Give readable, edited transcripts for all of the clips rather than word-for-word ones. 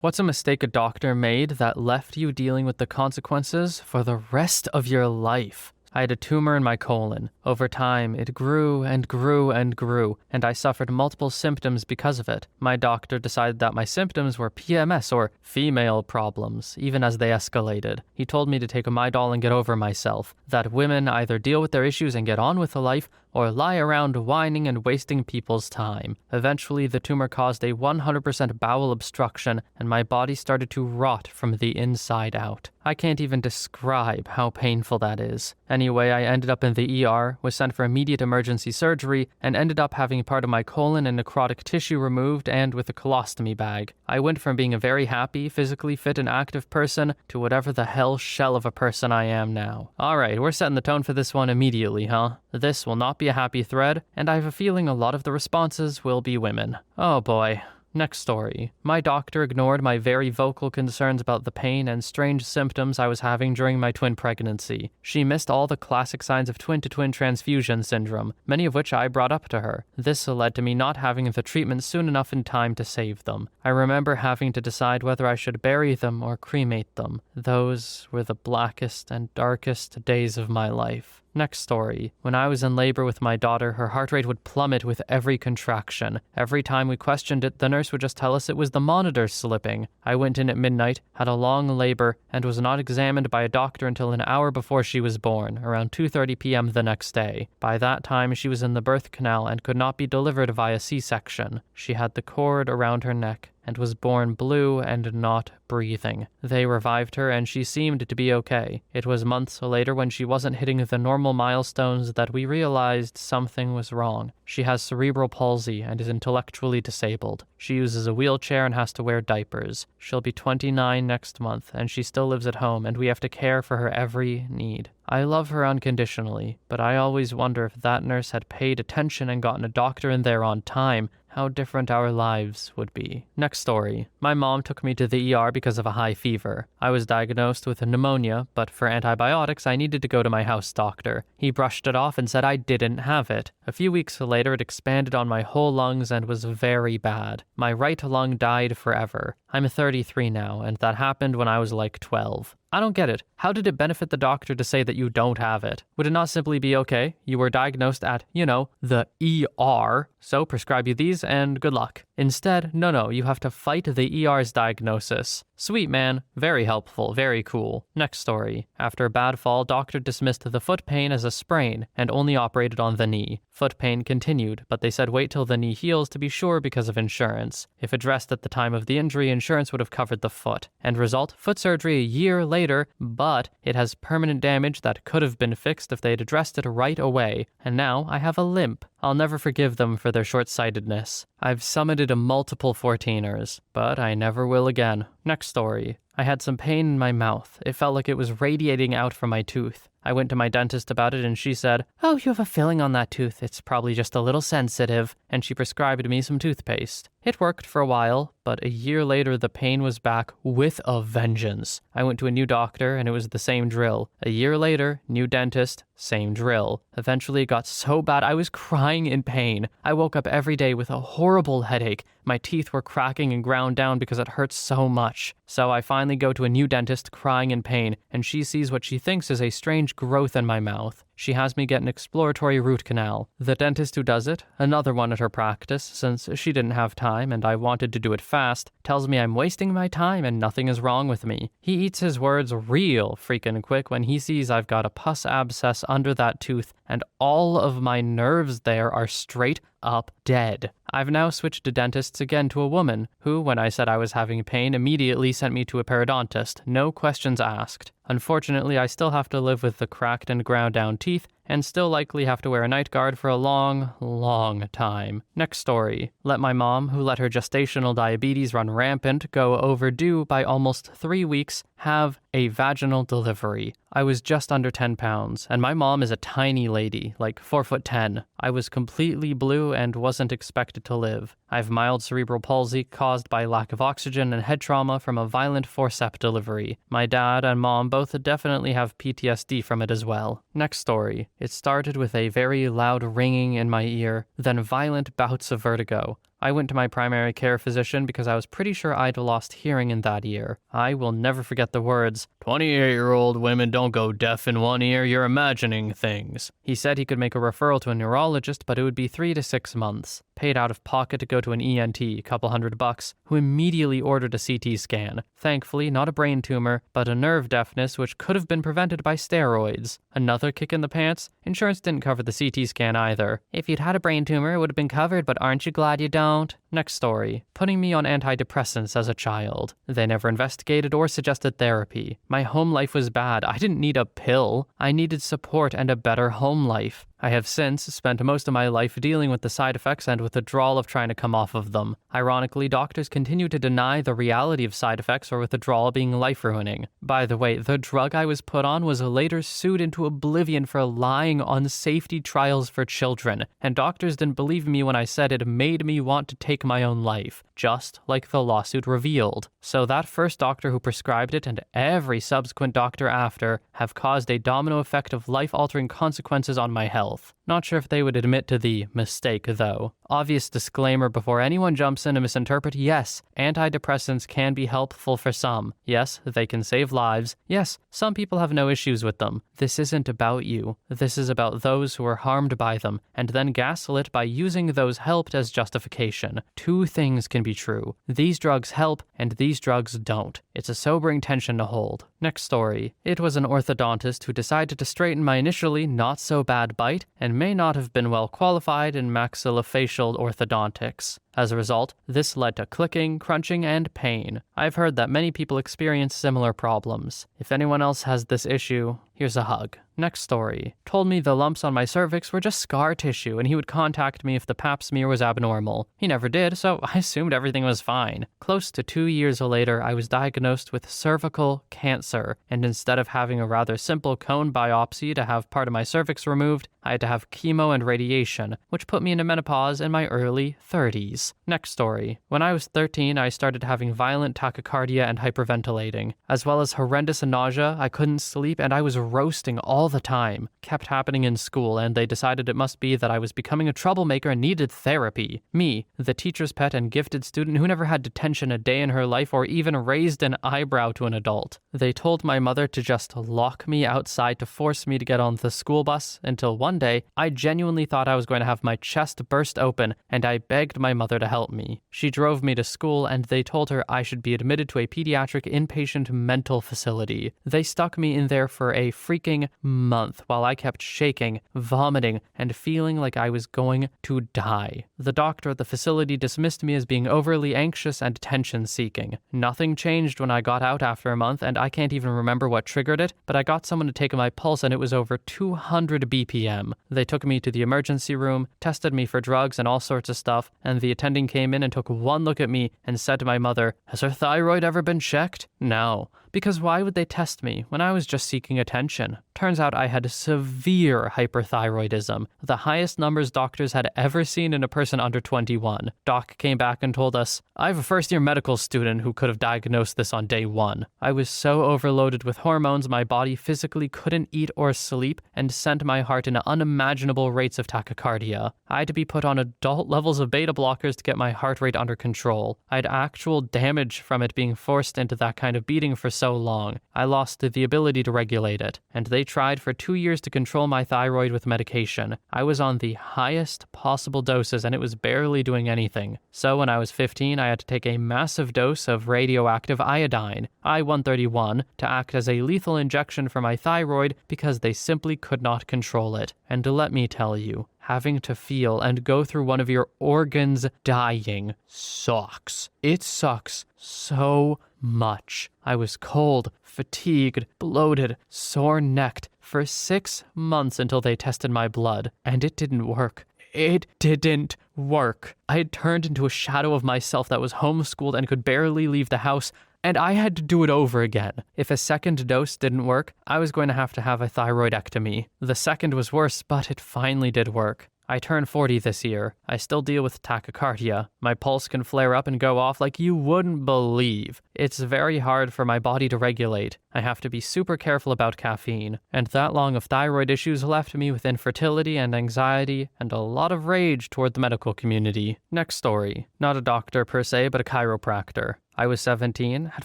What's a mistake a doctor made that left you dealing with the consequences for the rest of your life? I had a tumor in my colon. Over time, it grew and grew and grew, and I suffered multiple symptoms because of it. My doctor decided that my symptoms were PMS or female problems, even as they escalated. He told me to take a Midol and get over myself, that women either deal with their issues and get on with the life, or lie around whining and wasting people's time. Eventually, the tumor caused a 100% bowel obstruction, and my body started to rot from the inside out. I can't even describe how painful that is. Anyway, I ended up in the ER, was sent for immediate emergency surgery, and ended up having part of my colon and necrotic tissue removed and with a colostomy bag. I went from being a very happy, physically fit and active person to whatever the hell shell of a person I am now. Alright, we're setting the tone for this one immediately, huh? This will not be a happy thread, and I have a feeling a lot of the responses will be women. Oh boy. Next story. My doctor ignored my very vocal concerns about the pain and strange symptoms I was having during my twin pregnancy. She missed all the classic signs of twin-to-twin transfusion syndrome, many of which I brought up to her. This led to me not having the treatment soon enough in time to save them. I remember having to decide whether I should bury them or cremate them. Those were the blackest and darkest days of my life. Next story. When I was in labor with my daughter, her heart rate would plummet with every contraction. Every time we questioned it, the nurse would just tell us it was the monitor slipping. I went in at midnight, had a long labor, and was not examined by a doctor until an hour before she was born, around 2:30 p.m. the next day. By that time, she was in the birth canal and could not be delivered via C-section. She had the cord around her neck and was born blue and not breathing. They revived her and she seemed to be okay. It was months later when she wasn't hitting the normal milestones that we realized something was wrong. She has cerebral palsy and is intellectually disabled. She uses a wheelchair and has to wear diapers. She'll be 29 next month and she still lives at home and we have to care for her every need. I love her unconditionally, but I always wonder if that nurse had paid attention and gotten a doctor in there on time, how different our lives would be. Next story. My mom took me to the ER because of a high fever. I was diagnosed with pneumonia, but for antibiotics I needed to go to my house doctor. He brushed it off and said I didn't have it. A few weeks later it expanded on my whole lungs and was very bad. My right lung died forever. I'm 33 now, and that happened when I was like 12. I don't get it. How did it benefit the doctor to say that you don't have it? Would it not simply be, okay, you were diagnosed at, the ER, so prescribe you these and good luck. Instead, no, you have to fight the ER's diagnosis. Sweet, man. Very helpful. Very cool. Next story. After a bad fall, doctor dismissed the foot pain as a sprain and only operated on the knee. Foot pain continued, but they said wait till the knee heals to be sure because of insurance. If addressed at the time of the injury, insurance would have covered the foot. End result, foot surgery a year later, but it has permanent damage that could have been fixed if they had addressed it right away. And now I have a limp. I'll never forgive them for their short-sightedness. I've summited multiple 14ers, but I never will again. Next story. I had some pain in my mouth. It felt like it was radiating out from my tooth. I went to my dentist about it and she said, "Oh, you have a filling on that tooth. It's probably just a little sensitive." And she prescribed me some toothpaste. It worked for a while, but a year later the pain was back with a vengeance. I went to a new doctor and it was the same drill. A year later, new dentist, same drill. Eventually it got so bad I was crying in pain. I woke up every day with a horrible headache. My teeth were cracking and ground down because it hurt so much. So I finally go to a new dentist crying in pain, and she sees what she thinks is a strange growth in my mouth. She has me get an exploratory root canal. The dentist who does it, another one at her practice, since she didn't have time and I wanted to do it fast, tells me I'm wasting my time and nothing is wrong with me. He eats his words real freaking quick when he sees I've got a pus abscess under that tooth and all of my nerves there are straight up dead. I've now switched to dentists again to a woman who, when I said I was having pain, immediately sent me to a periodontist, no questions asked. Unfortunately, I still have to live with the cracked and ground down teeth and still likely have to wear a night guard for a long, long time. Next story. Let my mom, who let her gestational diabetes run rampant, go overdue by almost 3 weeks, have a vaginal delivery. I was just under 10 pounds, and my mom is a tiny lady, like 4'10". I was completely blue and wasn't expected to live. I have mild cerebral palsy caused by lack of oxygen and head trauma from a violent forceps delivery. My dad and mom both definitely have PTSD from it as well. Next story. It started with a very loud ringing in my ear, then violent bouts of vertigo. I went to my primary care physician because I was pretty sure I'd lost hearing in that year. I will never forget the words, 28-year-old women don't go deaf in one ear, you're imagining things. He said he could make a referral to a neurologist, but it would be 3 to 6 months. Paid out of pocket to go to an ENT, a couple $100, who immediately ordered a CT scan. Thankfully, not a brain tumor, but a nerve deafness which could have been prevented by steroids. Another kick in the pants, insurance didn't cover the CT scan either. If you'd had a brain tumor, it would have been covered, but aren't you glad you don't? Next story. Putting me on antidepressants as a child. They never investigated or suggested therapy. My home life was bad. I didn't need a pill. I needed support and a better home life. I have since spent most of my life dealing with the side effects and with the withdrawal of trying to come off of them. Ironically, doctors continue to deny the reality of side effects or withdrawal being life-ruining. By the way, the drug I was put on was later sued into oblivion for lying on safety trials for children, and doctors didn't believe me when I said it made me want to take my own life, just like the lawsuit revealed. So that first doctor who prescribed it and every subsequent doctor after have caused a domino effect of life-altering consequences on my health. Not sure if they would admit to the mistake, though. Obvious disclaimer before anyone jumps in to misinterpret, yes, antidepressants can be helpful for some. Yes, they can save lives. Yes, some people have no issues with them. This isn't about you. This is about those who are harmed by them, and then gaslit by using those helped as justification. Two things can be true. These drugs help, and these drugs don't. It's a sobering tension to hold. Next story. It was an orthodontist who decided to straighten my initially not-so-bad bite and may not have been well qualified in maxillofacial orthodontics. As a result, this led to clicking, crunching, and pain. I've heard that many people experience similar problems. If anyone else has this issue, here's a hug. Next story. Told me the lumps on my cervix were just scar tissue and he would contact me if the pap smear was abnormal. He never did, so I assumed everything was fine. Close to 2 years later, I was diagnosed with cervical cancer, and instead of having a rather simple cone biopsy to have part of my cervix removed, I had to have chemo and radiation, which put me into menopause in my early 30s. Next story. When I was 13, I started having violent tachycardia and hyperventilating, as well as horrendous nausea. I couldn't sleep and I was roasting all the time. Kept happening in school, and they decided it must be that I was becoming a troublemaker and needed therapy. Me, the teacher's pet and gifted student who never had detention a day in her life or even raised an eyebrow to an adult. They told my mother to just lock me outside to force me to get on the school bus until one day I genuinely thought I was going to have my chest burst open, and I begged my mother to help me. She drove me to school, and they told her I should be admitted to a pediatric inpatient mental facility. They stuck me in there for a freaking month while I kept shaking, vomiting, and feeling like I was going to die. The doctor at the facility dismissed me as being overly anxious and attention-seeking. Nothing changed when I got out after a month, and I can't even remember what triggered it, but I got someone to take my pulse and it was over 200 BPM. They took me to the emergency room, tested me for drugs and all sorts of stuff, and the attending came in and took one look at me and said to my mother, "Has her thyroid ever been checked?" No. Because why would they test me when I was just seeking attention? Turns out I had severe hyperthyroidism, the highest numbers doctors had ever seen in a person under 21. Doc came back and told us, "I have a first-year medical student who could have diagnosed this on day 1. I was so overloaded with hormones my body physically couldn't eat or sleep and sent my heart in unimaginable rates of tachycardia. I had to be put on adult levels of beta blockers to get my heart rate under control. I had actual damage from it being forced into that kind of beating for so long. I lost the ability to regulate it, and they tried for 2 years to control my thyroid with medication. I was on the highest possible doses and it was barely doing anything. So when I was 15, I had to take a massive dose of radioactive iodine, I-131, to act as a lethal injection for my thyroid because they simply could not control it. And let me tell you, having to feel and go through one of your organs dying sucks. It sucks so much. I was cold, fatigued, bloated, sore-necked for 6 months until they tested my blood, and it didn't work. It didn't work. I had turned into a shadow of myself that was homeschooled and could barely leave the house, and I had to do it over again. If a second dose didn't work, I was going to have a thyroidectomy. The second was worse, but it finally did work. I turn 40 this year. I still deal with tachycardia. My pulse can flare up and go off like you wouldn't believe. It's very hard for my body to regulate. I have to be super careful about caffeine. And that long of thyroid issues left me with infertility and anxiety and a lot of rage toward the medical community. Next story. Not a doctor per se, but a chiropractor. I was 17, had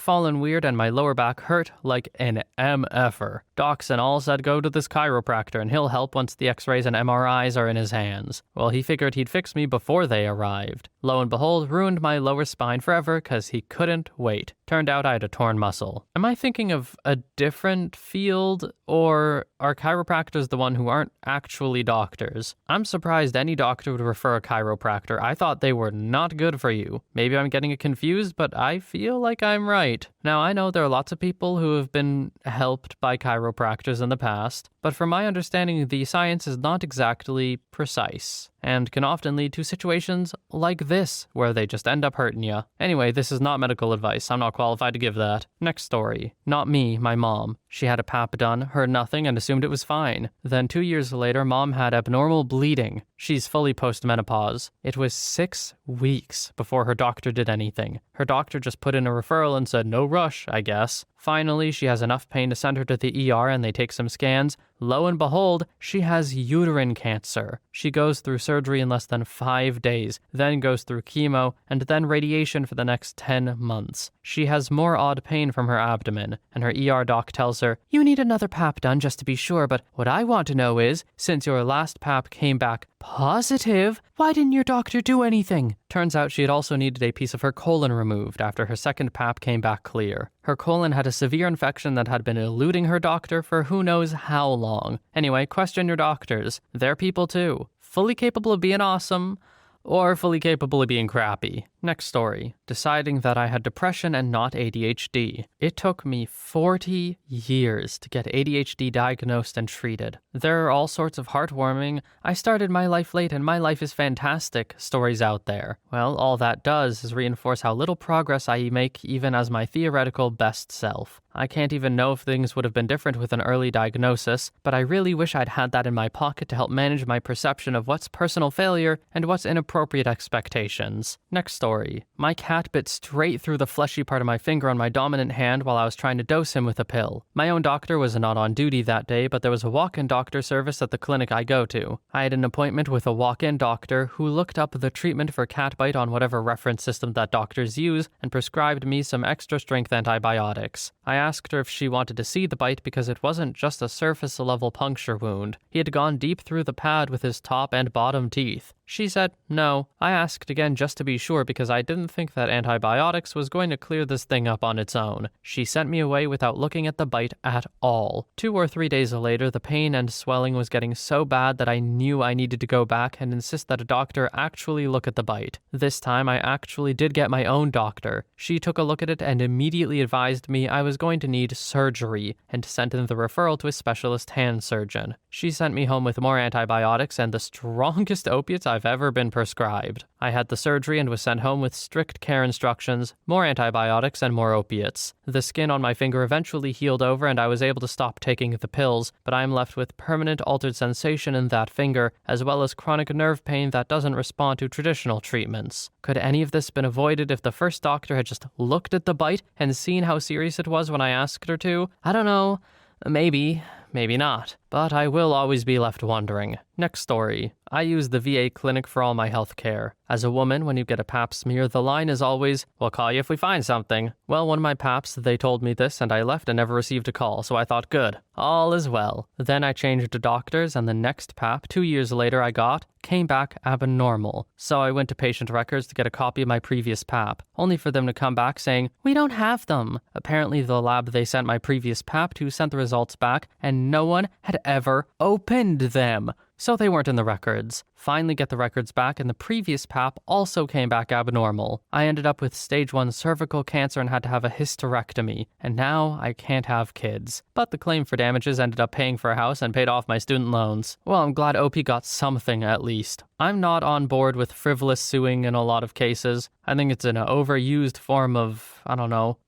fallen weird, and my lower back hurt like an MFer. Docs and all said go to this chiropractor and he'll help once the x-rays and MRIs are in his hands. Well, he figured he'd fix me before they arrived. Lo and behold, ruined my lower spine forever because he couldn't wait. Turned out I had a torn muscle. Am I thinking of a different field, or are chiropractors the one who aren't actually doctors? I'm surprised any doctor would refer a chiropractor. I thought they were not good for you. Maybe I'm getting it confused, but I feel like I'm right. Now, I know there are lots of people who have been helped by chiropractors in the past, but from my understanding, the science is not exactly precise and can often lead to situations like this, where they just end up hurting you. Anyway, this is not medical advice. I'm not qualified to give that. Next story. Not me, my mom. She had a pap done, heard nothing, and assumed it was fine. Then 2 years later, mom had abnormal bleeding. She's fully postmenopause. It was 6 weeks before her doctor did anything. Her doctor just put in a referral and said, no rush, I guess. Finally, she has enough pain to send her to the ER and they take some scans. Lo and behold, she has uterine cancer. She goes through surgery in less than 5 days, then goes through chemo, and then radiation for the next 10 months. She has more odd pain from her abdomen, and her ER doc tells her, you need another pap done just to be sure, but what I want to know is, since your last pap came back positive, why didn't your doctor do anything? Turns out she had also needed a piece of her colon removed after her second pap came back clear. Her colon had a severe infection that had been eluding her doctor for who knows how long. Anyway, question your doctors. They're people too. Fully capable of being awesome, or fully capable of being crappy. Next story. Deciding that I had depression and not ADHD. It took me 40 years to get ADHD diagnosed and treated. There are all sorts of heartwarming, I started my life late and my life is fantastic stories out there. Well, all that does is reinforce how little progress I make even as my theoretical best self. I can't even know if things would have been different with an early diagnosis, but I really wish I'd had that in my pocket to help manage my perception of what's personal failure and what's inappropriate expectations. Next story. My cat bit straight through the fleshy part of my finger on my dominant hand while I was trying to dose him with a pill. My own doctor was not on duty that day, but there was a walk-in doctor service at the clinic I go to. I had an appointment with a walk-in doctor who looked up the treatment for cat bite on whatever reference system that doctors use and prescribed me some extra-strength antibiotics. I asked her if she wanted to see the bite because it wasn't just a surface-level puncture wound. He had gone deep through the pad with his top and bottom teeth. She said no. I asked again just to be sure because I didn't think that antibiotics was going to clear this thing up on its own. She sent me away without looking at the bite at all. 2 or 3 days later, the pain and swelling was getting so bad that I knew I needed to go back and insist that a doctor actually look at the bite. This time, I actually did get my own doctor. She took a look at it and immediately advised me I was going to need surgery and sent in the referral to a specialist hand surgeon. She sent me home with more antibiotics and the strongest opiates I've ever been prescribed. I had the surgery and was sent home with strict care instructions, more antibiotics, and more opiates. The skin on my finger eventually healed over and I was able to stop taking the pills, but I am left with permanent altered sensation in that finger, as well as chronic nerve pain that doesn't respond to traditional treatments. Could any of this been avoided if the first doctor had just looked at the bite and seen how serious it was when I asked her to? I don't know. Maybe not. But I will always be left wondering. Next story. I use the VA clinic for all my health care. As a woman, when you get a pap smear, the line is always, we'll call you if we find something. Well, one of my paps, they told me this and I left and never received a call, so I thought, good, all is well. Then I changed to doctors and the next pap, 2 years later I got, came back abnormal. So I went to patient records to get a copy of my previous pap, only for them to come back saying, we don't have them. Apparently the lab they sent my previous pap to sent the results back and no one had ever opened them. So they weren't in the records. Finally get the records back and the previous pap also came back abnormal. I ended up with stage 1 cervical cancer and had to have a hysterectomy. And now I can't have kids. But the claim for damages ended up paying for a house and paid off my student loans. Well, I'm glad OP got something at least. I'm not on board with frivolous suing in a lot of cases. I think it's an overused form of,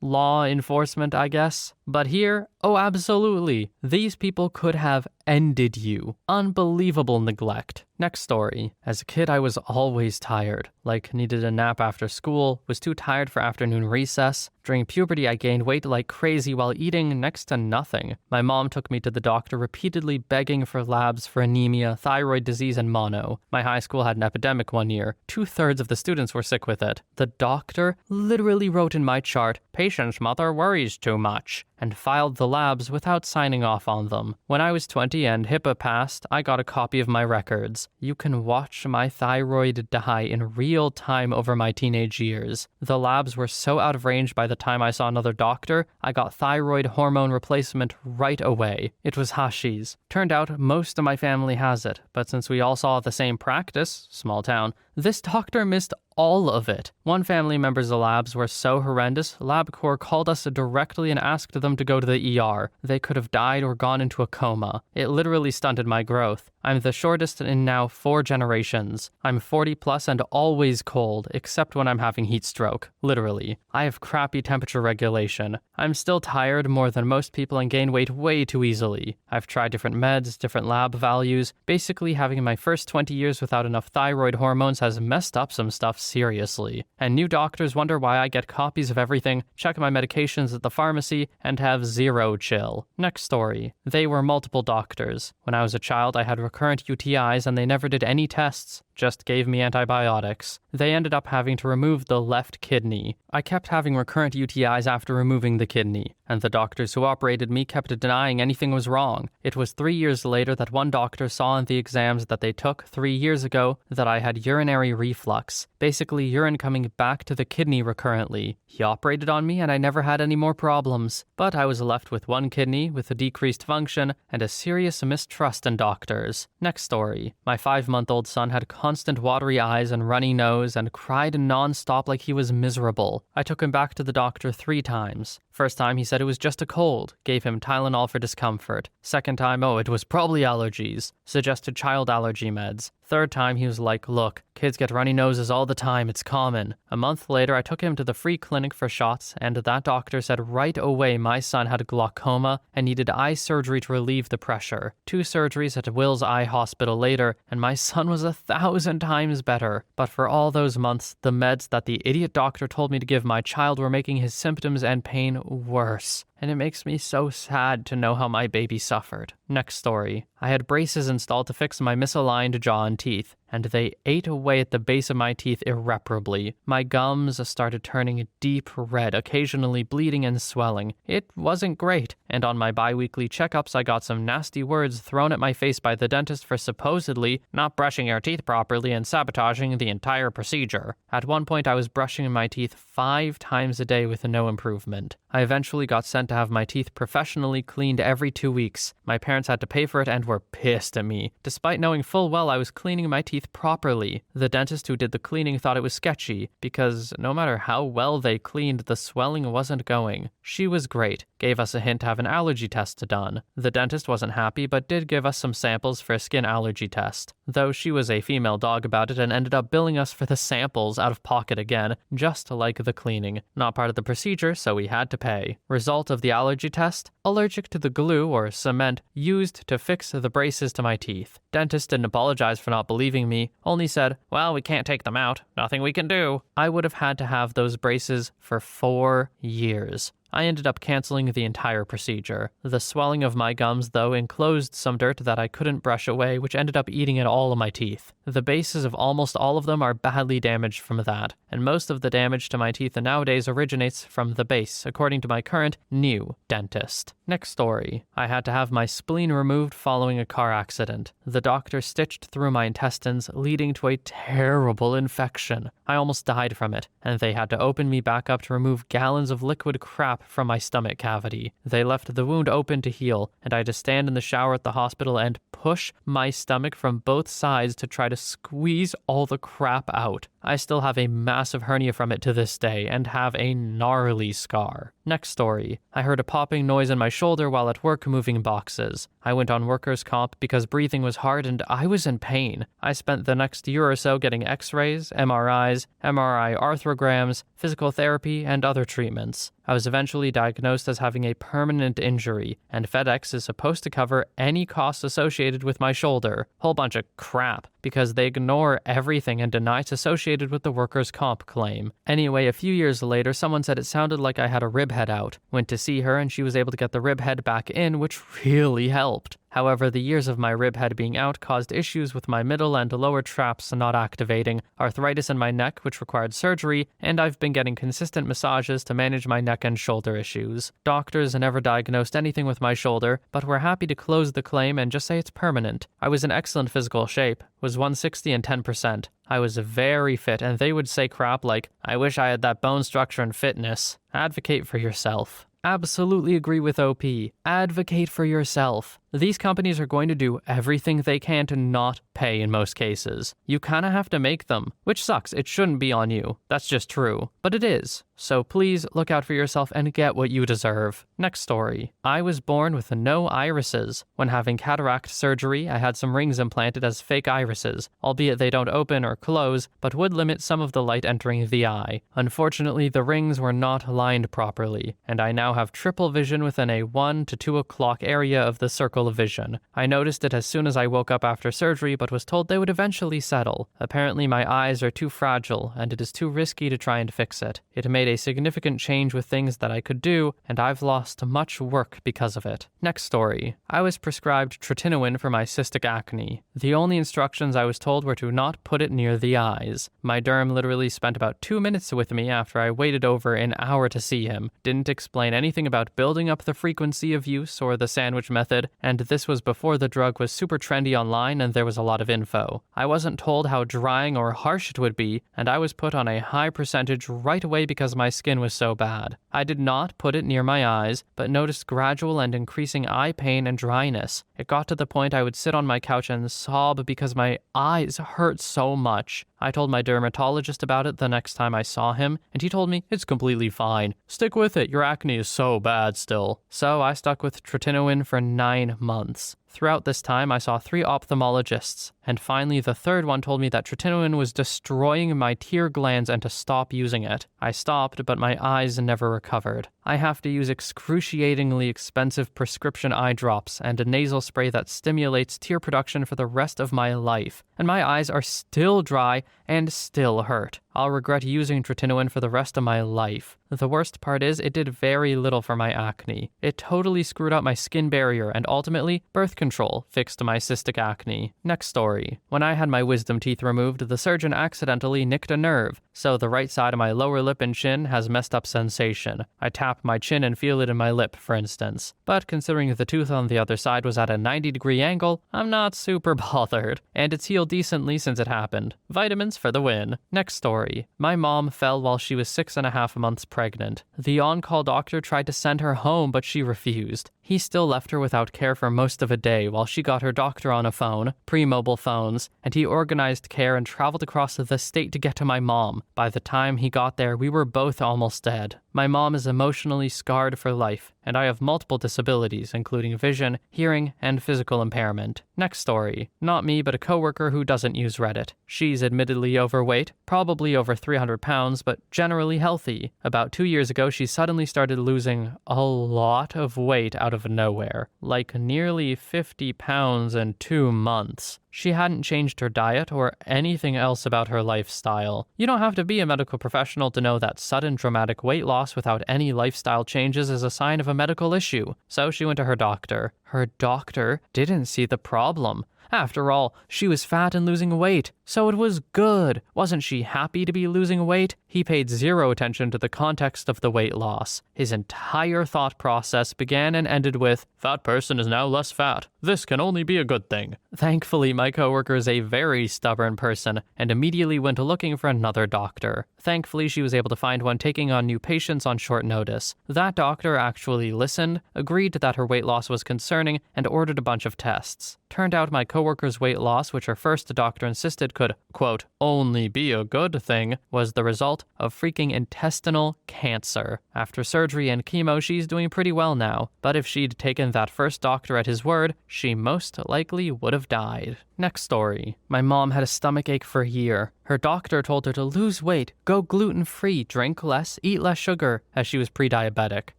law enforcement, I guess. But here, oh, absolutely. These people could have ended you. Unbelievable neglect. Next story. story. As a kid, I was always tired. Like, needed a nap after school, was too tired for afternoon recess. During puberty, I gained weight like crazy while eating next to nothing. My mom took me to the doctor repeatedly begging for labs for anemia, thyroid disease, and mono. My high school had an epidemic one year. 2/3 of the students were sick with it. The doctor literally wrote in my chart, "Patient's mother worries too much," and filed the labs without signing off on them. When I was 20 and HIPAA passed, I got a copy of my records. You can watch my thyroid die in real time over my teenage years. The labs were so out of range by the time I saw another doctor, I got thyroid hormone replacement right away. It was Hashi's. Turned out most of my family has it, but since we all saw the same practice, small town, this doctor missed all of it. One family member's labs were so horrendous, LabCorp called us directly and asked them to go to the ER. They could have died or gone into a coma. It literally stunted my growth. I'm the shortest in now 4 generations. I'm 40 plus and always cold, except when I'm having heat stroke. Literally. I have crappy temperature regulation. I'm still tired more than most people and gain weight way too easily. I've tried different meds, different lab values. Basically, having my first 20 years without enough thyroid hormones has messed up some stuff seriously. And new doctors wonder why I get copies of everything, check my medications at the pharmacy, and have zero chill. Next story. They were multiple doctors. When I was a child, I had recurrent UTIs and they never did any tests, just gave me antibiotics. They ended up having to remove the left kidney. I kept having recurrent UTIs after removing the kidney, and the doctors who operated me kept denying anything was wrong. It was 3 years later that one doctor saw in the exams that they took 3 years ago that I had urinary reflux, basically urine coming back to the kidney recurrently. He operated on me and I never had any more problems, but I was left with one kidney with a decreased function and a serious mistrust in doctors. Next story. My 5-month-old son had constant watery eyes and runny nose and cried non-stop like he was miserable. I took him back to the doctor 3 times. First time he said it was just a cold, gave him Tylenol for discomfort. Second time, it was probably allergies, suggested child allergy meds. Third time he was like, look, kids get runny noses all the time, it's common. A month later I took him to the free clinic for shots and that doctor said right away my son had glaucoma and needed eye surgery to relieve the pressure. 2 surgeries at Will's Eye Hospital later and my son was 1,000 times better. But for all those months, the meds that the idiot doctor told me to give my child were making his symptoms and pain worse. And it makes me so sad to know how my baby suffered. Next story. I had braces installed to fix my misaligned jaw and teeth, and they ate away at the base of my teeth irreparably. My gums started turning deep red, occasionally bleeding and swelling. It wasn't great, and on my bi-weekly checkups I got some nasty words thrown at my face by the dentist for supposedly not brushing your teeth properly and sabotaging the entire procedure. At one point I was brushing my teeth 5 times a day with no improvement. I eventually got sent to have my teeth professionally cleaned every 2 weeks. My parents had to pay for it and were pissed at me, despite knowing full well I was cleaning my teeth properly. The dentist who did the cleaning thought it was sketchy, because no matter how well they cleaned, the swelling wasn't going. She was great, gave us a hint to have an allergy test done. The dentist wasn't happy, but did give us some samples for a skin allergy test, though she was a female dog about it and ended up billing us for the samples out of pocket again, just like the cleaning. Not part of the procedure, so we had to pay. Result of the allergy test? Allergic to the glue or cement used to fix the braces to my teeth. Dentist didn't apologize for not believing me, only said, well, we can't take them out. Nothing we can do. I would have had to have those braces for 4 years. I ended up canceling the entire procedure. The swelling of my gums, though, enclosed some dirt that I couldn't brush away, which ended up eating at all of my teeth. The bases of almost all of them are badly damaged from that, and most of the damage to my teeth nowadays originates from the base, according to my current, new dentist. Next story. I had to have my spleen removed following a car accident. The doctor stitched through my intestines, leading to a terrible infection. I almost died from it, and they had to open me back up to remove gallons of liquid crap from my stomach cavity. They left the wound open to heal, and I had to stand in the shower at the hospital and push my stomach from both sides to try to squeeze all the crap out. I still have a massive hernia from it to this day and have a gnarly scar. Next story. I heard a popping noise in my shoulder while at work moving boxes. I went on workers' comp because breathing was hard and I was in pain. I spent the next year or so getting x-rays, MRIs, MRI arthrograms, physical therapy, and other treatments. I was eventually diagnosed as having a permanent injury, and FedEx is supposed to cover any costs associated with my shoulder. Whole bunch of crap, because they ignore everything and deny it's associated with the workers' comp claim. Anyway, a few years later, someone said it sounded like I had a rib head out. Went to see her and she was able to get the rib head back in, which really helped. However, the years of my rib head being out caused issues with my middle and lower traps not activating, arthritis in my neck which required surgery, and I've been getting consistent massages to manage my neck and shoulder issues. Doctors never diagnosed anything with my shoulder, but were happy to close the claim and just say it's permanent. I was in excellent physical shape, was 160 and 10%. I was very fit, and they would say crap like, "I wish I had that bone structure and fitness." Advocate for yourself. Absolutely agree with OP. Advocate for yourself. These companies are going to do everything they can to not pay in most cases. You kind of have to make them, which sucks. It shouldn't be on you. That's just true. But it is. So please look out for yourself and get what you deserve. Next story. I was born with no irises. When having cataract surgery, I had some rings implanted as fake irises, albeit they don't open or close, but would limit some of the light entering the eye. Unfortunately, the rings were not lined properly, and I now have triple vision within a 1 to 2 o'clock area of the circle of vision. I noticed it as soon as I woke up after surgery, but was told they would eventually settle. Apparently my eyes are too fragile, and it is too risky to try and fix it. It made a significant change with things that I could do, and I've lost much work because of it. Next story. I was prescribed tretinoin for my cystic acne. The only instructions I was told were to not put it near the eyes. My derm literally spent about 2 minutes with me after I waited over an hour to see him. Didn't explain anything about building up the frequency of use or the sandwich method, and this was before the drug was super trendy online and there was a lot of info. I wasn't told how drying or harsh it would be, and I was put on a high percentage right away because my skin was so bad. I did not put it near my eyes, but noticed gradual and increasing eye pain and dryness. It got to the point I would sit on my couch and sob because my eyes hurt so much. I told my dermatologist about it the next time I saw him, and he told me, "It's completely fine. Stick with it, your acne is so bad still." So I stuck with tretinoin for 9 months. Throughout this time, I saw 3 ophthalmologists, and finally the third one told me that tretinoin was destroying my tear glands and to stop using it. I stopped, but my eyes never recovered. I have to use excruciatingly expensive prescription eye drops and a nasal spray that stimulates tear production for the rest of my life, and my eyes are still dry and still hurt. I'll regret using tretinoin for the rest of my life. The worst part is it did very little for my acne. It totally screwed up my skin barrier, and ultimately, birth control fixed my cystic acne. Next story. When I had my wisdom teeth removed, the surgeon accidentally nicked a nerve, so the right side of my lower lip and chin has messed up sensation. I tap my chin and feel it in my lip, for instance. But considering the tooth on the other side was at a 90-degree angle, I'm not super bothered. And it's healed decently since it happened. Vitamins for the win. Next story. My mom fell while she was 6.5 months pregnant. The on-call doctor tried to send her home, but she refused. He still left her without care for most of a day while she got her doctor on a phone, pre-mobile phones, and he organized care and traveled across the state to get to my mom. By the time he got there, we were both almost dead. My mom is emotionally scarred for life, and I have multiple disabilities, including vision, hearing, and physical impairment. Next story. Not me, but a coworker who doesn't use Reddit. She's admittedly overweight, probably over 300 pounds, but generally healthy. About 2 years ago, she suddenly started losing a lot of weight out of nowhere, like nearly 50 pounds in 2 months. She hadn't changed her diet or anything else about her lifestyle. You don't have to be a medical professional to know that sudden dramatic weight loss without any lifestyle changes is a sign of a medical issue. So she went to her doctor. Her doctor didn't see the problem. After all, she was fat and losing weight, so it was good. Wasn't she happy to be losing weight? He paid zero attention to the context of the weight loss. His entire thought process began and ended with, "Fat person is now less fat. This can only be a good thing." Thankfully, my coworker is a very stubborn person and immediately went looking for another doctor. Thankfully, she was able to find one taking on new patients on short notice. That doctor actually listened, agreed that her weight loss was concerning, and ordered a bunch of tests. Turned out my coworker's weight loss, which her first doctor insisted could, quote, only be a good thing, was the result of freaking intestinal cancer. After surgery and chemo, she's doing pretty well now, but if she'd taken that first doctor at his word, she most likely would have died. Next story. My mom had a stomach ache for a year. Her doctor told her to lose weight, go gluten-free, drink less, eat less sugar, as she was pre-diabetic.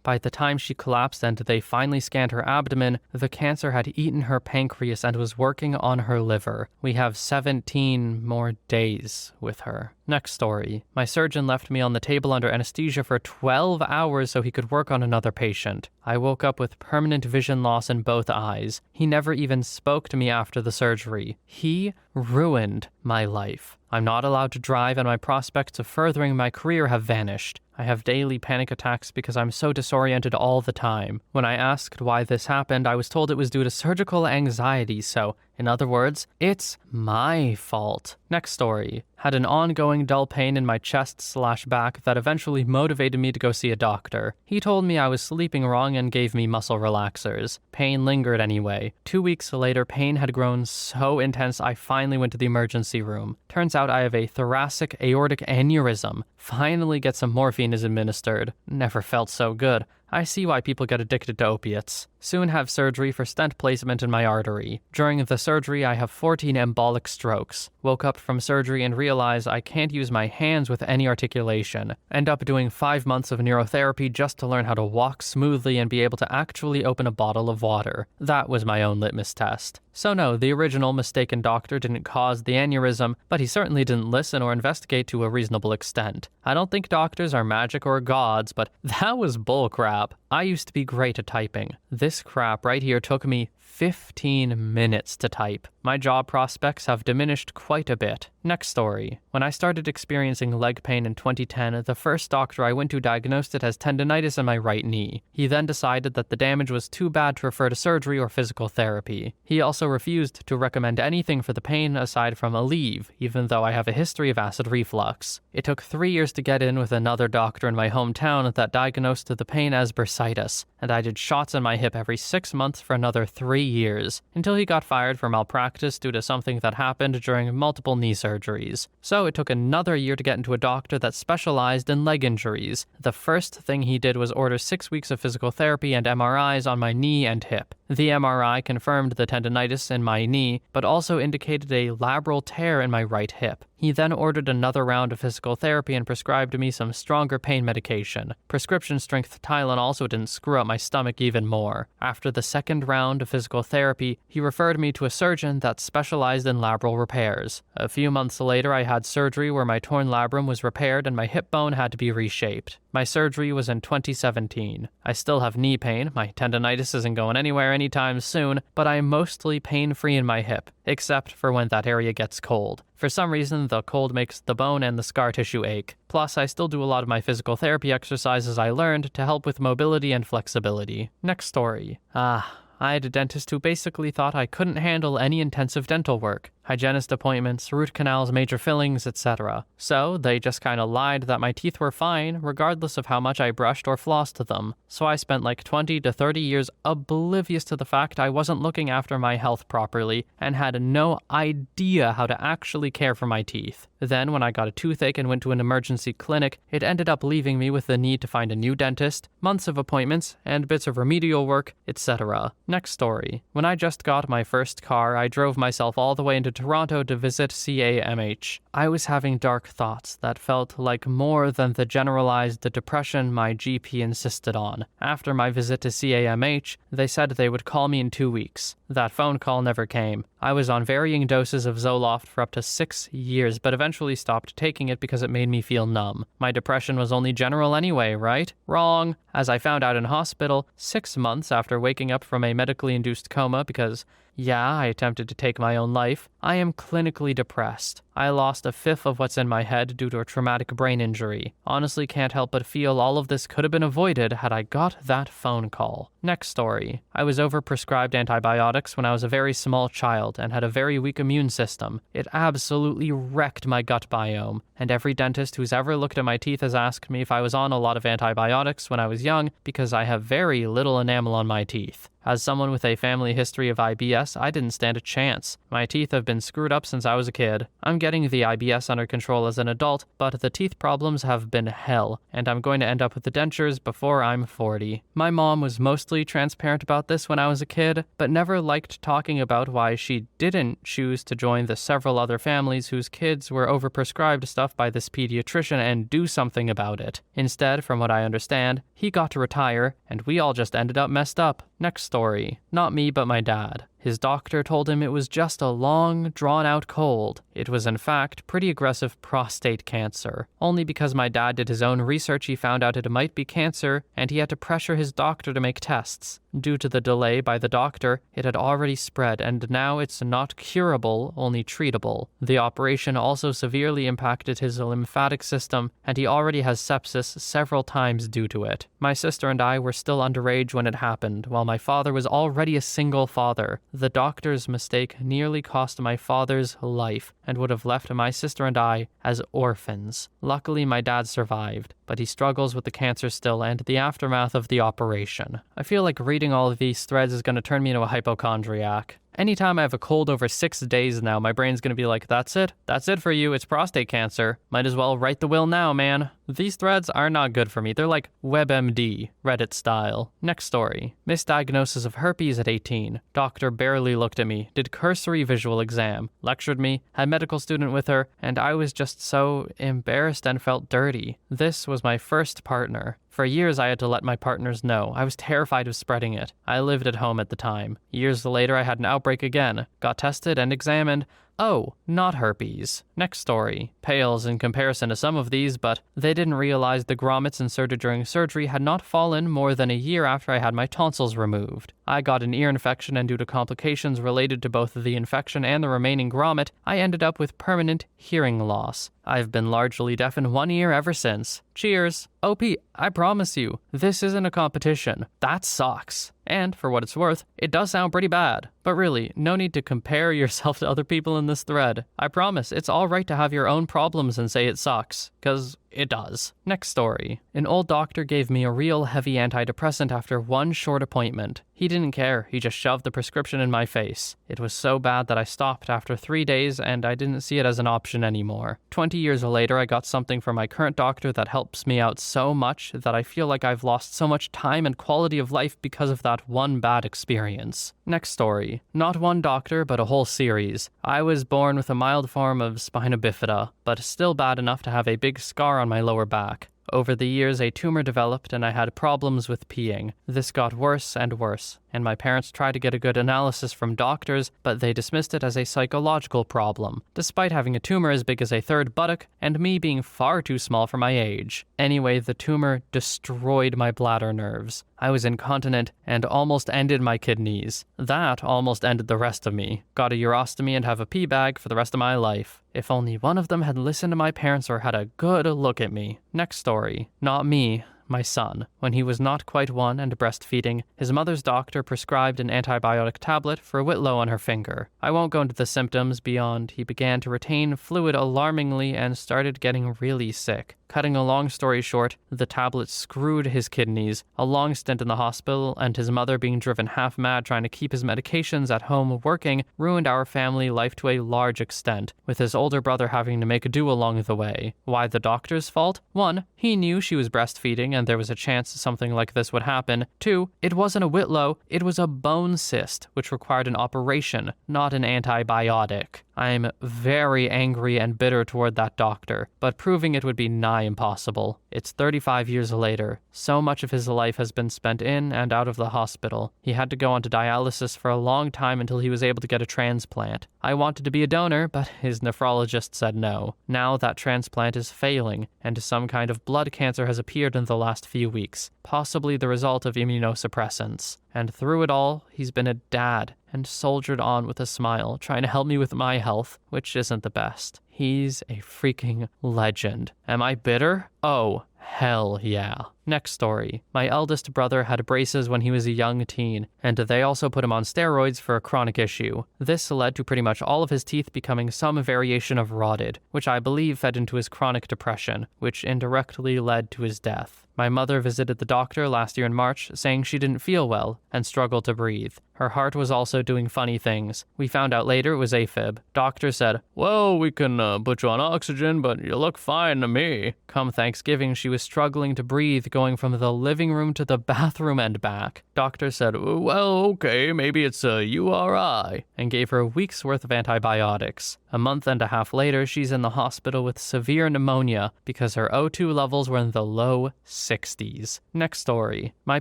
By the time she collapsed and they finally scanned her abdomen, the cancer had eaten her pancreas and was working on her liver. We have 17 more days with her. Next story. My surgeon left me on the table under anesthesia for 12 hours so he could work on another patient. I woke up with permanent vision loss in both eyes. He never even spoke to me after the surgery. He ruined my life. I'm not allowed to drive and my prospects of furthering my career have vanished. I have daily panic attacks because I'm so disoriented all the time. When I asked why this happened, I was told it was due to surgical anxiety, so, in other words, it's my fault. Next story. Had an ongoing dull pain in my chest/back that eventually motivated me to go see a doctor. He told me I was sleeping wrong and gave me muscle relaxers. Pain lingered anyway. 2 weeks later, pain had grown so intense I finally went to the emergency room. Turns out I have a thoracic aortic aneurysm. Finally get some morphine is administered. Never felt so good. I see why people get addicted to opiates. Soon have surgery for stent placement in my artery. During the surgery, I have 14 embolic strokes. Woke up from surgery and realized I can't use my hands with any articulation. End up doing 5 months of neurotherapy just to learn how to walk smoothly and be able to actually open a bottle of water. That was my own litmus test. So no, the original mistaken doctor didn't cause the aneurysm, but he certainly didn't listen or investigate to a reasonable extent. I don't think doctors are magic or gods, but that was bullcrap. I used to be great at typing. This crap right here took me 15 minutes to type. My job prospects have diminished quite a bit. Next story. When I started experiencing leg pain in 2010, the first doctor I went to diagnosed it as tendinitis in my right knee. He then decided that the damage was too bad to refer to surgery or physical therapy. He also refused to recommend anything for the pain aside from Aleve, even though I have a history of acid reflux. It took 3 years to get in with another doctor in my hometown that diagnosed the pain as bursitis, and I did shots in my hip every 6 months for another 3 years, until he got fired for malpractice due to something that happened during multiple knee surgeries. So it took another year to get into a doctor that specialized in leg injuries. The first thing he did was order 6 weeks of physical therapy and MRIs on my knee and hip. The MRI confirmed the tendinitis in my knee, but also indicated a labral tear in my right hip. He then ordered another round of physical therapy and prescribed me some stronger pain medication. Prescription-strength Tylenol also didn't screw up my stomach even more. After the second round of physical therapy, he referred me to a surgeon that specialized in labral repairs. A few months later, I had surgery where my torn labrum was repaired and my hip bone had to be reshaped. My surgery was in 2017. I still have knee pain, my tendinitis isn't going anywhere anytime soon, but I am mostly pain-free in my hip, except for when that area gets cold. For some reason, the cold makes the bone and the scar tissue ache. Plus, I still do a lot of my physical therapy exercises I learned to help with mobility and flexibility. Next story. I had a dentist who basically thought I couldn't handle any intensive dental work. Hygienist appointments, root canals, major fillings, etc. So they just kinda lied that my teeth were fine, regardless of how much I brushed or flossed them. So I spent like 20 to 30 years oblivious to the fact I wasn't looking after my health properly and had no idea how to actually care for my teeth. Then when I got a toothache and went to an emergency clinic, it ended up leaving me with the need to find a new dentist, months of appointments, and bits of remedial work, etc. Next story. When I just got my first car, I drove myself all the way into Toronto to visit CAMH. I was having dark thoughts that felt like more than the generalized depression my GP insisted on. After my visit to CAMH, they said they would call me in 2 weeks. That phone call never came. I was on varying doses of Zoloft for up to 6 years, but eventually stopped taking it because it made me feel numb. My depression was only general anyway, right? Wrong. As I found out in hospital, 6 months after waking up from a medically induced coma because, yeah, I attempted to take my own life, I am clinically depressed. I lost a fifth of what's in my head due to a traumatic brain injury. Honestly can't help but feel all of this could have been avoided had I got that phone call. Next story. I was overprescribed antibiotics when I was a very small child and had a very weak immune system. It absolutely wrecked my gut biome, and every dentist who's ever looked at my teeth has asked me if I was on a lot of antibiotics when I was young because I have very little enamel on my teeth. As someone with a family history of IBS, I didn't stand a chance. My teeth have been screwed up since I was a kid. I'm getting the IBS under control as an adult, but the teeth problems have been hell, and I'm going to end up with the dentures before I'm 40. My mom was mostly largely transparent about this when I was a kid, but never liked talking about why she didn't choose to join the several other families whose kids were overprescribed stuff by this pediatrician and do something about it. Instead, from what I understand, he got to retire, and we all just ended up messed up. Next story. Not me, but my dad. His doctor told him it was just a long, drawn-out cold. It was in fact pretty aggressive prostate cancer. Only because my dad did his own research he found out it might be cancer, and he had to pressure his doctor to make tests. Due to the delay by the doctor, it had already spread, and now it's not curable, only treatable. The operation also severely impacted his lymphatic system, and he already has sepsis several times due to it. My sister and I were still underage when it happened, while my father was already a single father. The doctor's mistake nearly cost my father's life and would have left my sister and I as orphans. Luckily, my dad survived, but he struggles with the cancer still and the aftermath of the operation. I feel like reading all of these threads is going to turn me into a hypochondriac. Anytime I have a cold over 6 days now, my brain's going to be like, that's it for you, it's prostate cancer. Might as well write the will now, man. These threads are not good for me. They're like WebMD, Reddit style. Next story. Misdiagnosis of herpes at 18. Doctor barely looked at me, did cursory visual exam, lectured me, had medical student with her, and I was just so embarrassed and felt dirty. This was my first partner. For years, I had to let my partners know. I was terrified of spreading it. I lived at home at the time. Years later, I had an outbreak again. Got tested and examined. Oh, not herpes. Next story. Pales in comparison to some of these, but they didn't realize the grommets inserted during surgery had not fallen more than a year after I had my tonsils removed. I got an ear infection, and due to complications related to both the infection and the remaining grommet, I ended up with permanent hearing loss. I've been largely deaf in one ear ever since. Cheers. OP, I promise you, this isn't a competition. That sucks. And, for what it's worth, it does sound pretty bad. But really, no need to compare yourself to other people in this thread. I promise, it's alright to have your own problems and say it sucks, 'cause it does. Next story. An old doctor gave me a real heavy antidepressant after one short appointment. He didn't care, he just shoved the prescription in my face. It was so bad that I stopped after 3 days and I didn't see it as an option anymore. 20 years later, I got something from my current doctor that helps me out so much that I feel like I've lost so much time and quality of life because of that one bad experience. Next story. Not one doctor, but a whole series. I was born with a mild form of spina bifida, but still bad enough to have a big scar on my lower back. Over the years, a tumor developed and I had problems with peeing. This got worse and worse, and my parents tried to get a good analysis from doctors, but they dismissed it as a psychological problem, despite having a tumor as big as a third buttock and me being far too small for my age. Anyway, the tumor destroyed my bladder nerves. I was incontinent and almost ended my kidneys. That almost ended the rest of me. Got a urostomy and have a pee bag for the rest of my life. If only one of them had listened to my parents or had a good look at me. Next story. Not me. My son. When he was not quite one and breastfeeding, his mother's doctor prescribed an antibiotic tablet for whitlow on her finger. I won't go into the symptoms beyond he began to retain fluid alarmingly and started getting really sick. Cutting a long story short, the tablet screwed his kidneys, a long stint in the hospital, and his mother being driven half mad trying to keep his medications at home working ruined our family life to a large extent, with his older brother having to make do along the way. Why the doctor's fault? 1. He knew she was breastfeeding and there was a chance something like this would happen. 2. It wasn't a whitlow, it was a bone cyst, which required an operation, not an antibiotic. I'm very angry and bitter toward that doctor, but proving it would be nigh impossible. It's 35 years later. So much of his life has been spent in and out of the hospital. He had to go on to dialysis for a long time until he was able to get a transplant. I wanted to be a donor, but his nephrologist said no. Now that transplant is failing, and some kind of blood cancer has appeared in the last few weeks, possibly the result of immunosuppressants. And through it all, he's been a dad and soldiered on with a smile, trying to help me with my health, which isn't the best. He's a freaking legend. Am I bitter? Oh, hell yeah. Next story. My eldest brother had braces when he was a young teen, and they also put him on steroids for a chronic issue. This led to pretty much all of his teeth becoming some variation of rotted, which I believe fed into his chronic depression, which indirectly led to his death. My mother visited the doctor last year in March, saying she didn't feel well and struggled to breathe. Her heart was also doing funny things. We found out later it was AFib. Doctor said, "Well, we can put you on oxygen, but you look fine to me." Come Thanksgiving, she was struggling to breathe, going from the living room to the bathroom and back. Doctor said, "Well, okay, maybe it's a URI," and gave her a week's worth of antibiotics. A month and a half later, she's in the hospital with severe pneumonia because her O2 levels were in the low 60s. Next story. My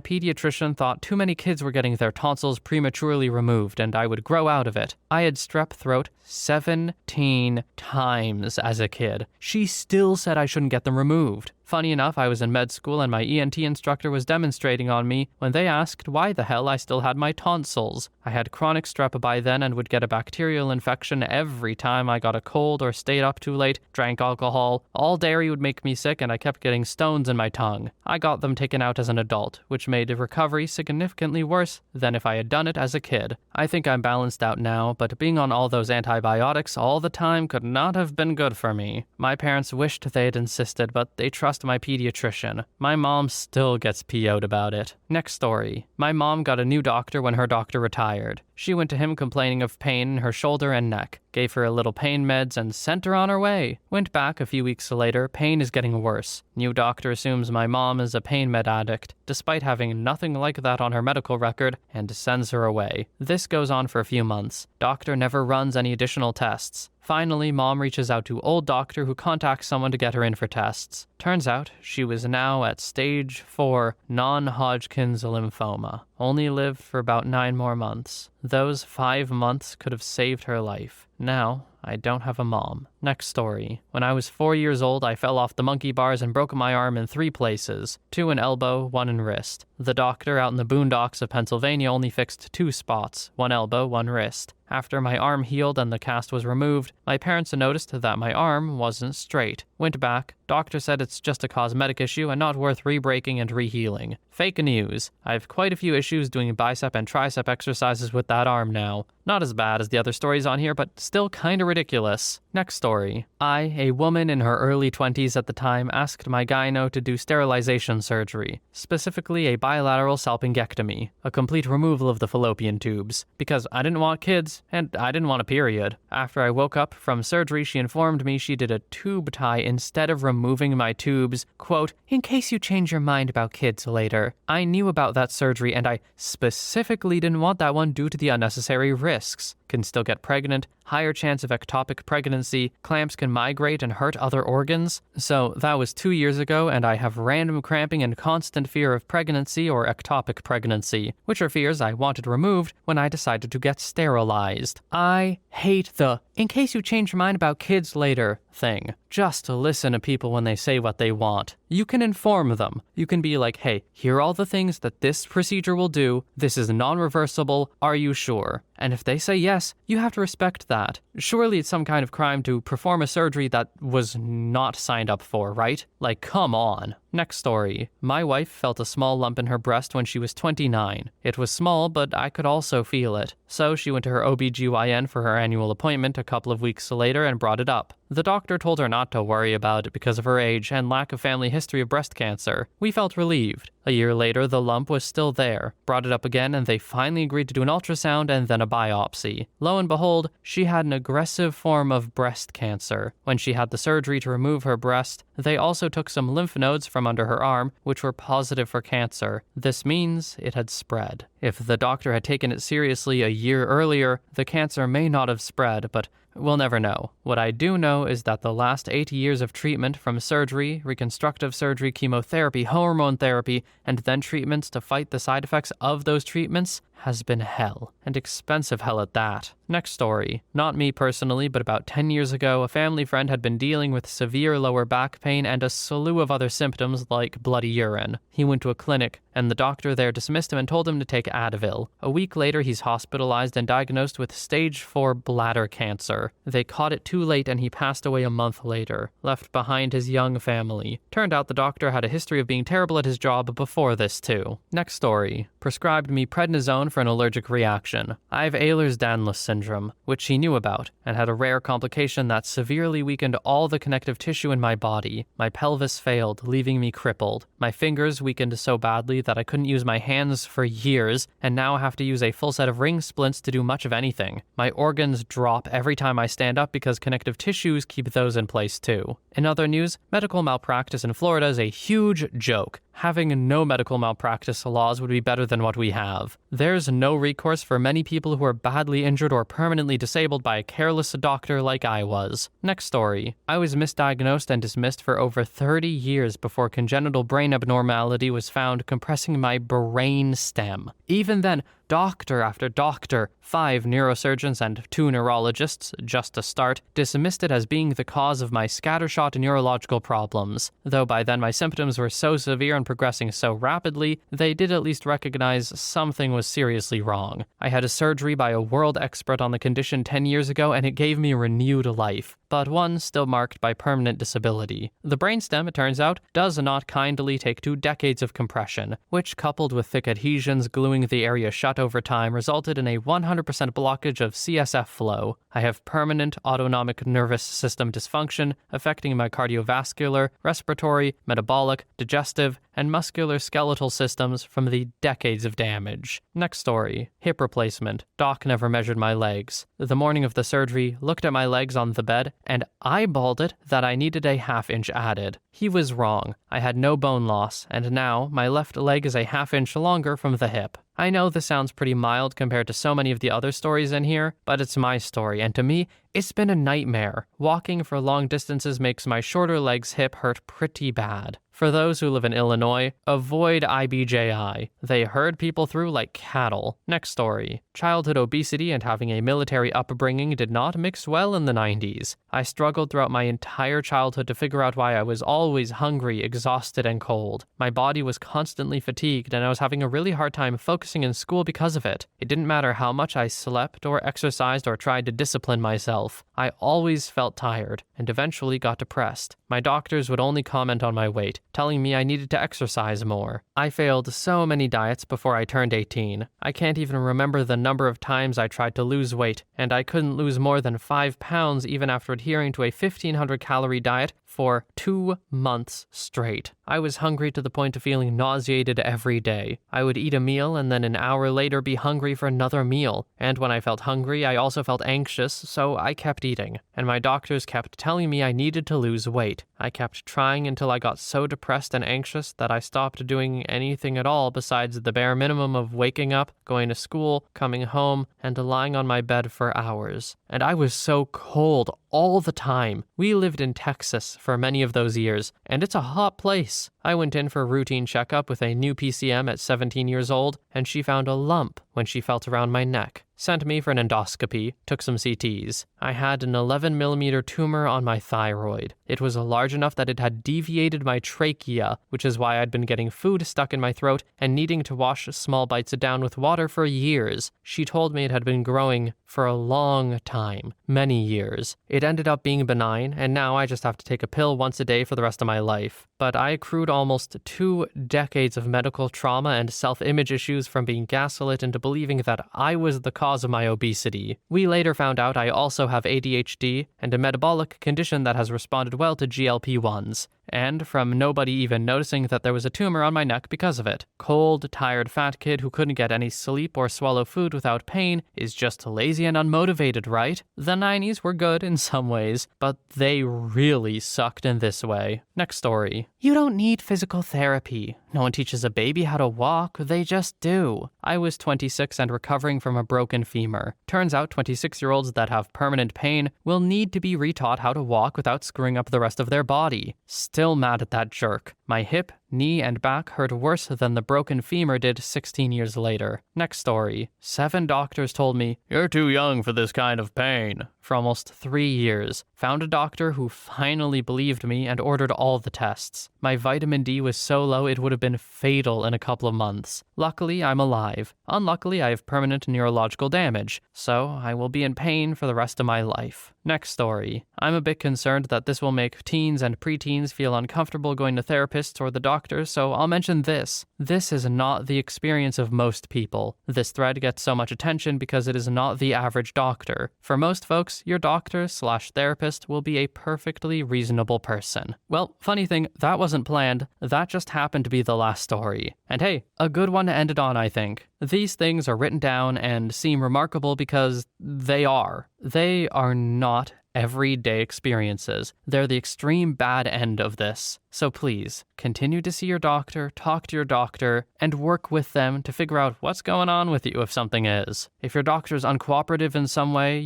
pediatrician thought too many kids were getting their tonsils prematurely removed and I would grow out of it. I had strep throat 17 times as a kid. She still said I shouldn't get them removed. Funny enough, I was in med school and my ENT instructor was demonstrating on me when they asked why the hell I still had my tonsils. I had chronic strep by then and would get a bacterial infection every time I got a cold or stayed up too late, drank alcohol. All dairy would make me sick and I kept getting stones in my tongue. I got them taken out as an adult, which made recovery significantly worse than if I had done it as a kid. I think I'm balanced out now, but being on all those antibiotics all the time could not have been good for me. My parents wished they had insisted, but they trust my pediatrician. My mom still gets PO'd about it. Next story. My mom got a new doctor when her doctor retired. She went to him complaining of pain in her shoulder and neck, gave her a little pain meds, and sent her on her way. Went back a few weeks later, pain is getting worse. New doctor assumes my mom is a pain med addict, despite having nothing like that on her medical record, and sends her away. This goes on for a few months. Doctor never runs any additional tests. Finally, mom reaches out to old doctor who contacts someone to get her in for tests. Turns out she was now at stage 4 non-Hodgkin's lymphoma. Only lived for about 9 more months. Those 5 months could have saved her life. Now, I don't have a mom. Next story. When I was 4 years old, I fell off the monkey bars and broke my arm in 3 places. 2 in elbow, 1 in wrist. The doctor out in the boondocks of Pennsylvania only fixed 2 spots, 1 elbow, 1 wrist. After my arm healed and the cast was removed, my parents noticed that my arm wasn't straight. Went back. Doctor said it's just a cosmetic issue and not worth re-breaking and re-healing. Fake news. I have quite a few issues doing bicep and tricep exercises with that arm now. Not as bad as the other stories on here, but still kinda ridiculous. Next story. I, a woman in her early 20s at the time, asked my gyno to do sterilization surgery, specifically a bilateral salpingectomy, a complete removal of the fallopian tubes, because I didn't want kids, and I didn't want a period. After I woke up from surgery, she informed me she did a tube tie instead of removing my tubes, quote, "in case you change your mind about kids later." I knew about that surgery, and I specifically didn't want that one due to the unnecessary risks. Can still get pregnant, higher chance of ectopic pregnancy, clamps can migrate and hurt other organs. So that was 2 years ago, and I have random cramping and constant fear of pregnancy or ectopic pregnancy, which are fears I wanted removed when I decided to get sterilized. I hate the "in case you change your mind about kids later" thing. Just listen to people when they say what they want. You can inform them. You can be like, "Hey, here are all the things that this procedure will do. This is non-reversible. Are you sure?" And if they say yes, you have to respect that. Surely it's some kind of crime to perform a surgery that was not signed up for, right? Like, come on. Next story. My wife felt a small lump in her breast when she was 29. It was small, but I could also feel it. So she went to her OBGYN for her annual appointment a couple of weeks later and brought it up. The doctor told her not to worry about it because of her age and lack of family history of breast cancer. We felt relieved. A year later, the lump was still there. Brought it up again, and they finally agreed to do an ultrasound and then a biopsy. Lo and behold, she had an aggressive form of breast cancer. When she had the surgery to remove her breast, they also took some lymph nodes from under her arm, which were positive for cancer. This means it had spread. If the doctor had taken it seriously a year earlier, the cancer may not have spread, but we'll never know. What I do know is that the last 8 years of treatment, from surgery, reconstructive surgery, chemotherapy, hormone therapy, and then treatments to fight the side effects of those treatments, has been hell, and expensive hell at that. Next story. Not me personally, but about 10 years ago, a family friend had been dealing with severe lower back pain and a slew of other symptoms like bloody urine. He went to a clinic, and the doctor there dismissed him and told him to take Advil. A week later, he's hospitalized and diagnosed with stage 4 bladder cancer. They caught it too late and he passed away a month later, left behind his young family. Turned out the doctor had a history of being terrible at his job before this too. Next story. Prescribed me prednisone down for an allergic reaction. I have Ehlers-Danlos syndrome, which she knew about, and had a rare complication that severely weakened all the connective tissue in my body. My pelvis failed, leaving me crippled. My fingers weakened so badly that I couldn't use my hands for years, and now have to use a full set of ring splints to do much of anything. My organs drop every time I stand up because connective tissues keep those in place too. In other news, medical malpractice in Florida is a huge joke. Having no medical malpractice laws would be better than what we have. There's no recourse for many people who are badly injured or permanently disabled by a careless doctor like I was. Next story. I was misdiagnosed and dismissed for over 30 years before congenital brain abnormality was found compressing my brain stem. Even then, doctor after doctor, 5 neurosurgeons and 2 neurologists, just to start, dismissed it as being the cause of my scattershot neurological problems. Though by then my symptoms were so severe and progressing so rapidly, they did at least recognize something was seriously wrong. I had a surgery by a world expert on the condition 10 years ago, and it gave me renewed life, but one still marked by permanent disability. The brainstem, it turns out, does not kindly take 2 decades of compression, which, coupled with thick adhesions gluing the area shut over time, resulted in a 100% blockage of CSF flow. I have permanent autonomic nervous system dysfunction affecting my cardiovascular, respiratory, metabolic, digestive, and musculoskeletal systems from the decades of damage. Next story. Hip replacement. Doc never measured my legs. The morning of the surgery, looked at my legs on the bed, and eyeballed it that I needed a half-inch added. He was wrong. I had no bone loss, and now my left leg is a half-inch longer from the hip. I know this sounds pretty mild compared to so many of the other stories in here, but it's my story, and to me, it's been a nightmare. Walking for long distances makes my shorter leg's hip hurt pretty bad. For those who live in Illinois, avoid IBJI. They herd people through like cattle. Next story. Childhood obesity and having a military upbringing did not mix well in the 90s. I struggled throughout my entire childhood to figure out why I was always hungry, exhausted, and cold. My body was constantly fatigued, and I was having a really hard time focusing in school because of it. It didn't matter how much I slept or exercised or tried to discipline myself. I always felt tired, and eventually got depressed. My doctors would only comment on my weight, telling me I needed to exercise more. I failed so many diets before I turned 18. I can't even remember the number of times I tried to lose weight, and I couldn't lose more than 5 pounds even after adhering to a 1,500 calorie diet for 2 months straight. I was hungry to the point of feeling nauseated every day. I would eat a meal and then an hour later be hungry for another meal. And when I felt hungry, I also felt anxious, so I kept eating. And my doctors kept telling me I needed to lose weight. I kept trying until I got so depressed and anxious that I stopped doing anything at all besides the bare minimum of waking up, going to school, coming home, and lying on my bed for hours. And I was so cold all the time. We lived in Texas for many of those years, and it's a hot place. I went in for a routine checkup with a new PCM at 17 years old, and she found a lump when she felt around my neck. Sent me for an endoscopy, took some CTs. I had an 11mm tumor on my thyroid. It was large enough that it had deviated my trachea, which is why I'd been getting food stuck in my throat and needing to wash small bites down with water for years. She told me it had been growing for a long time, many years. It ended up being benign, and now I just have to take a pill once a day for the rest of my life. But I accrued almost 2 decades of medical trauma and self-image issues from being gaslit into believing that I was the cause of my obesity. We later found out I also have ADHD and a metabolic condition that has responded well to GLP-1s. And from nobody even noticing that there was a tumor on my neck because of it. Cold, tired fat kid who couldn't get any sleep or swallow food without pain is just lazy and unmotivated, right? The 90s were good in some ways, but they really sucked in this way. Next story. You don't need physical therapy. No one teaches a baby how to walk, they just do. I was 26 and recovering from a broken femur. Turns out 26-year-olds that have permanent pain will need to be retaught how to walk without screwing up the rest of their body. Still mad at that jerk. My hip, knee, and back hurt worse than the broken femur did 16 years later. Next story. 7 doctors told me, "You're too young for this kind of pain," for almost 3 years. Found a doctor who finally believed me and ordered all the tests. My vitamin D was so low it would have been fatal in a couple of months. Luckily, I'm alive. Unluckily, I have permanent neurological damage, so I will be in pain for the rest of my life. Next story. I'm a bit concerned that this will make teens and preteens feel uncomfortable going to therapists or the doctor, so I'll mention this. This is not the experience of most people. This thread gets so much attention because it is not the average doctor. For most folks, your doctor/therapist will be a perfectly reasonable person. Well, funny thing, that wasn't planned. That just happened to be the last story. And hey, a good one to end it on, I think. These things are written down and seem remarkable because they are. They are not everyday experiences. They're the extreme bad end of this. So please, continue to see your doctor, talk to your doctor, and work with them to figure out what's going on with you if something is. If your doctor's uncooperative in some way,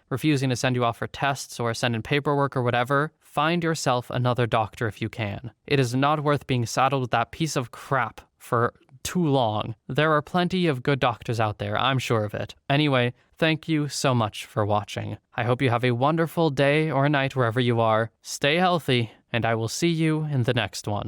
refusing to send you off for tests or send in paperwork or whatever, find yourself another doctor if you can. It is not worth being saddled with that piece of crap for too long. There are plenty of good doctors out there, I'm sure of it. Anyway, thank you so much for watching. I hope you have a wonderful day or night wherever you are. Stay healthy, and I will see you in the next one.